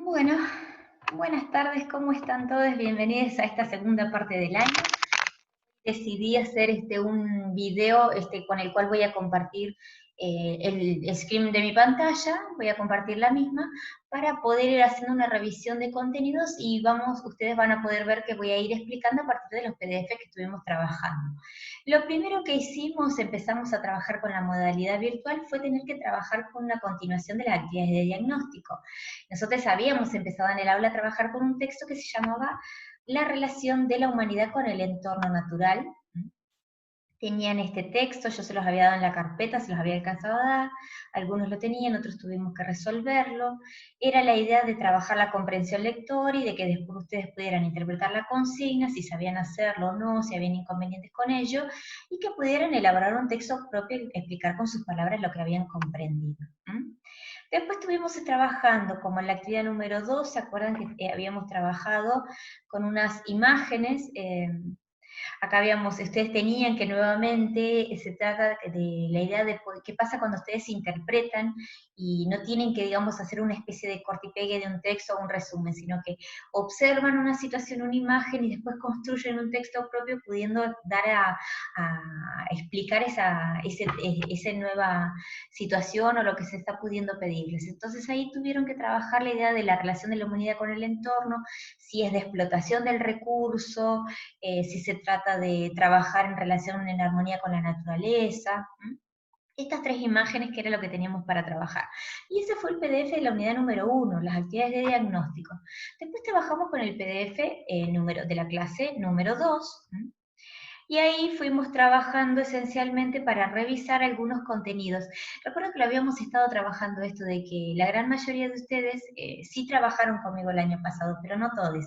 Bueno, buenas tardes, ¿cómo están todos? Bienvenidos a esta segunda parte del año. Decidí hacer un video con el cual voy a compartir el screen de mi pantalla, voy a compartir la misma, para poder ir haciendo una revisión de contenidos y ustedes van a poder ver que voy a ir explicando a partir de los PDF que estuvimos trabajando. Lo primero que hicimos, empezamos a trabajar con la modalidad virtual, fue tener que trabajar con una continuación de las actividades de diagnóstico. Nosotros habíamos empezado en el aula a trabajar con un texto que se llamaba La relación de la humanidad con el entorno natural. Tenían este texto, yo se los había dado en la carpeta, se los había alcanzado a dar, algunos lo tenían, otros tuvimos que resolverlo. Era la idea de trabajar la comprensión lectora y de que después ustedes pudieran interpretar la consigna, si sabían hacerlo o no, si habían inconvenientes con ello, y que pudieran elaborar un texto propio y explicar con sus palabras lo que habían comprendido. Después estuvimos trabajando, como en la actividad número 2, ¿se acuerdan que habíamos trabajado con unas imágenes? Acá ustedes tenían que nuevamente se trata de la idea de qué pasa cuando ustedes interpretan y no tienen que, digamos, hacer una especie de corte y pegue de un texto o un resumen, sino que observan una situación, una imagen y después construyen un texto propio pudiendo dar a explicar esa nueva situación o lo que se está pudiendo pedirles. Entonces ahí tuvieron que trabajar la idea de la relación de la humanidad con el entorno, si es de explotación del recurso, si se trata de trabajar en relación, en armonía con la naturaleza. Estas tres imágenes que era lo que teníamos para trabajar. Y ese fue el PDF de la unidad número 1, las actividades de diagnóstico. Después trabajamos con el PDF de la clase número 2, y ahí fuimos trabajando esencialmente para revisar algunos contenidos. Recuerdo que lo habíamos estado trabajando esto de que la gran mayoría de ustedes sí trabajaron conmigo el año pasado, pero no todos.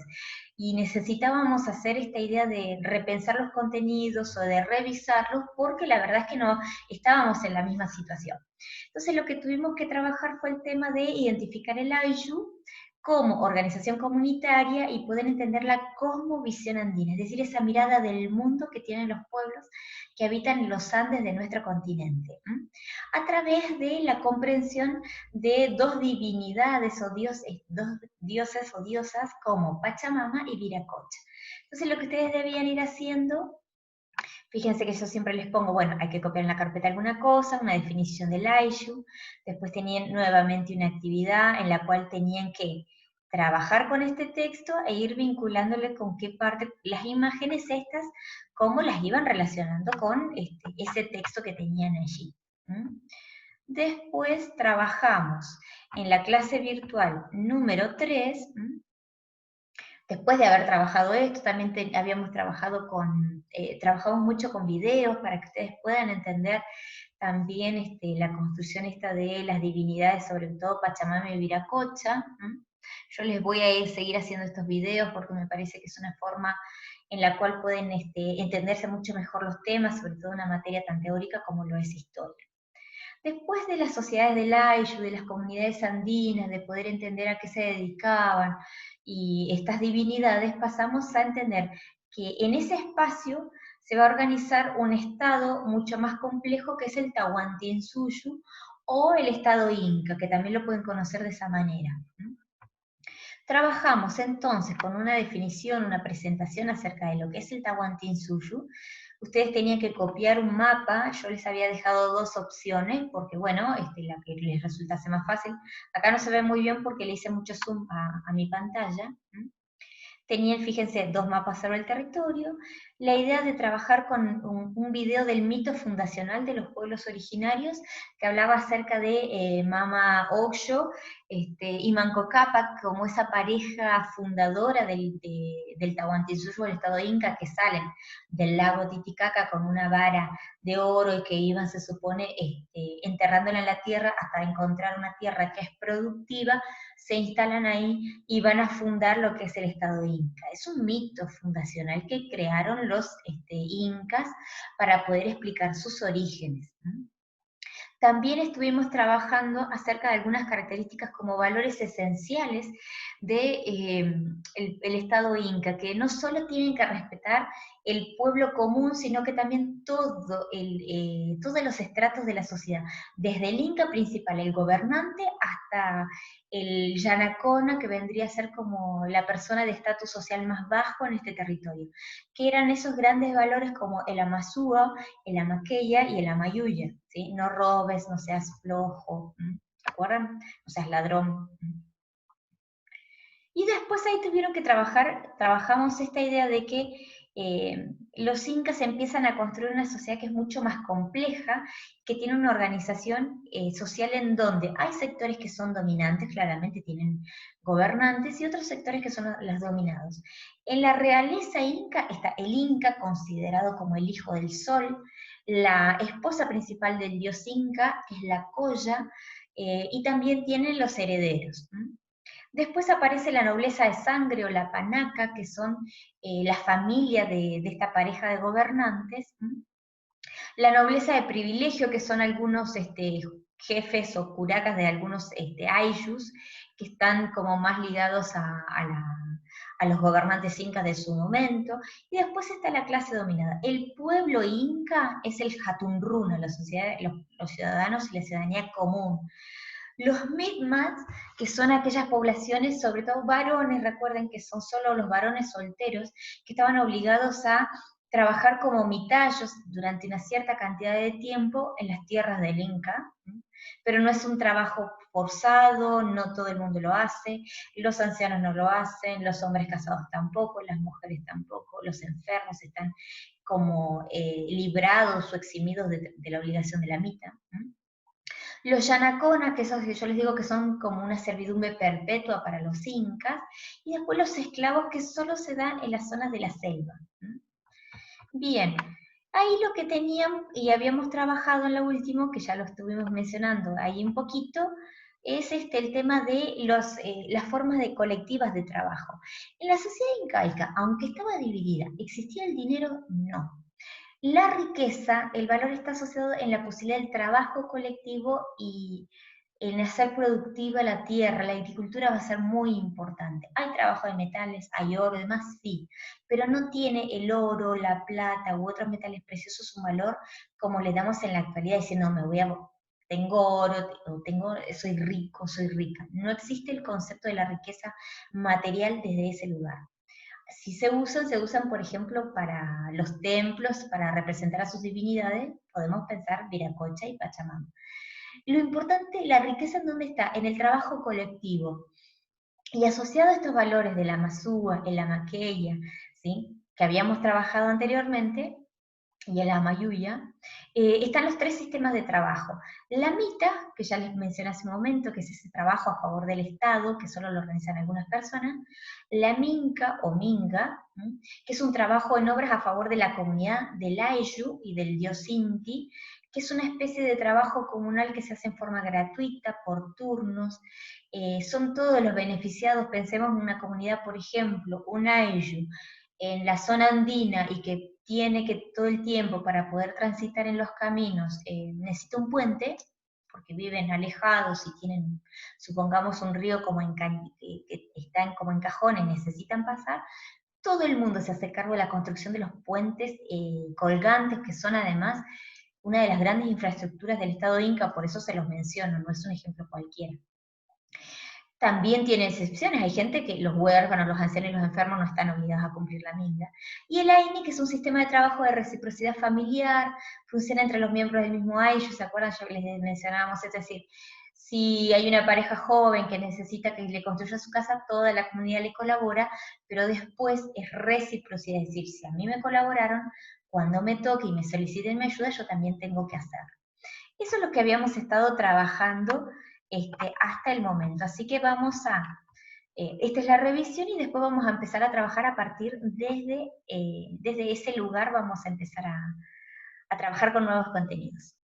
Y necesitábamos hacer esta idea de repensar los contenidos o de revisarlos porque la verdad es que no estábamos en la misma situación. Entonces lo que tuvimos que trabajar fue el tema de identificar el AIJU como organización comunitaria y poder entender la cosmovisión andina, es decir, esa mirada del mundo que tienen los pueblos que habitan los Andes de nuestro continente, a través de la comprensión de dos divinidades o dos dioses o diosas como Pachamama y Viracocha. Entonces lo que ustedes debían ir haciendo, fíjense que yo siempre les pongo, bueno, hay que copiar en la carpeta alguna cosa, una definición del Aishu, después tenían nuevamente una actividad en la cual tenían que trabajar con este texto e ir vinculándole con qué parte, las imágenes estas, cómo las iban relacionando con ese texto que tenían allí. Después trabajamos en la clase virtual número 3. Después de haber trabajado esto, también habíamos trabajado trabajamos mucho con videos para que ustedes puedan entender también la construcción esta de las divinidades, sobre todo Pachamama y Viracocha. Yo les voy a seguir haciendo estos videos porque me parece que es una forma en la cual pueden entenderse mucho mejor los temas, sobre todo una materia tan teórica como lo es historia. Después de las sociedades del Ayllu, de las comunidades andinas, de poder entender a qué se dedicaban y estas divinidades, pasamos a entender que en ese espacio se va a organizar un estado mucho más complejo que es el Tahuantinsuyu o el estado Inca, que también lo pueden conocer de esa manera. Trabajamos entonces con una definición, una presentación acerca de lo que es el Tahuantinsuyu. Ustedes tenían que copiar un mapa, yo les había dejado dos opciones, porque bueno, la que les resultase más fácil. Acá no se ve muy bien porque le hice mucho zoom a mi pantalla. Tenían, fíjense, dos mapas sobre el territorio, la idea de trabajar con un video del mito fundacional de los pueblos originarios, que hablaba acerca de Mama Oxo y Manco Cápac, como esa pareja fundadora del Tahuantinsuyo, el estado Inca, que salen del lago Titicaca con una vara de oro y que iban, se supone, enterrándola en la tierra hasta encontrar una tierra que es productiva, se instalan ahí y van a fundar lo que es el Estado Inca. Es un mito fundacional que crearon los incas para poder explicar sus orígenes. También estuvimos trabajando acerca de algunas características como valores esenciales de el Estado Inca, que no solo tienen que respetar el pueblo común, sino que también todos los estratos de la sociedad, desde el inca principal, el gobernante, hasta el yanacona, que vendría a ser como la persona de estatus social más bajo en este territorio, que eran esos grandes valores como el amazúa, el amaqueya y el amayuya, ¿sí? No robes, no seas flojo, ¿se acuerdan? No seas ladrón. Y después ahí tuvieron que trabajamos esta idea de que los incas empiezan a construir una sociedad que es mucho más compleja, que tiene una organización social en donde hay sectores que son dominantes, claramente tienen gobernantes, y otros sectores que son los dominados. En la realeza inca está el inca, considerado como el hijo del sol, la esposa principal del dios inca, que es la colla, y también tienen los herederos. Después aparece la nobleza de sangre o la panaca, que son la familia de esta pareja de gobernantes. La nobleza de privilegio, que son algunos jefes o curacas de algunos ayllus, que están como más ligados a los gobernantes incas de su momento. Y después está la clase dominada. El pueblo inca es el Hatunruna, la sociedad, los ciudadanos y la ciudadanía común. Los Mi'kmaq, que son aquellas poblaciones, sobre todo varones, recuerden que son solo los varones solteros, que estaban obligados a trabajar como mitayos durante una cierta cantidad de tiempo en las tierras del Inca, pero no es un trabajo forzado, no todo el mundo lo hace, los ancianos no lo hacen, los hombres casados tampoco, las mujeres tampoco, los enfermos están como librados o eximidos de la obligación de la mita. Los yanaconas, que esos yo les digo que son como una servidumbre perpetua para los incas, y después los esclavos que solo se dan en las zonas de la selva. Bien, ahí lo que tenían, y habíamos trabajado en lo último, que ya lo estuvimos mencionando ahí un poquito, es el tema de las formas de colectivas de trabajo. En la sociedad incaica, aunque estaba dividida, ¿existía el dinero? No. La riqueza, el valor está asociado en la posibilidad del trabajo colectivo y en hacer productiva la tierra. La agricultura va a ser muy importante. Hay trabajo de metales, hay oro y demás, sí, pero no tiene el oro, la plata u otros metales preciosos un valor como le damos en la actualidad, diciendo, tengo oro, soy rico, soy rica. No existe el concepto de la riqueza material desde ese lugar. Si se usan, por ejemplo, para los templos, para representar a sus divinidades, podemos pensar Viracocha y Pachamama. Lo importante, la riqueza en dónde está, en el trabajo colectivo. Y asociado a estos valores de la masúa, el amaqueya, ¿sí? Que habíamos trabajado anteriormente, y el Amayuya, están los tres sistemas de trabajo. La mita, que ya les mencioné hace un momento, que es ese trabajo a favor del Estado, que solo lo organizan algunas personas. La minca o minga, que es un trabajo en obras a favor de la comunidad del Ayllu y del dios Inti, que es una especie de trabajo comunal que se hace en forma gratuita, por turnos. Son todos los beneficiados, pensemos en una comunidad, por ejemplo, un Ayllu, en la zona andina y que tiene que todo el tiempo para poder transitar en los caminos necesita un puente, porque viven alejados y tienen, supongamos, un río como que están como en cajones, necesitan pasar, todo el mundo se hace cargo de la construcción de los puentes colgantes, que son además una de las grandes infraestructuras del Estado Inca, por eso se los menciono, no es un ejemplo cualquiera. También tiene excepciones, hay gente que los huérfanos, los ancianos y los enfermos no están obligados a cumplir la minga. Y el AINI, que es un sistema de trabajo de reciprocidad familiar, funciona entre los miembros del mismo AISU, ¿se acuerdan? Ya que les mencionábamos, es decir, si hay una pareja joven que necesita que le construya su casa, toda la comunidad le colabora, pero después es reciprocidad, es decir, si a mí me colaboraron, cuando me toque y me soliciten mi ayuda, yo también tengo que hacerlo. Eso es lo que habíamos estado trabajando hasta el momento. Así que esta es la revisión y después vamos a empezar a trabajar a partir desde ese lugar, vamos a empezar a trabajar con nuevos contenidos.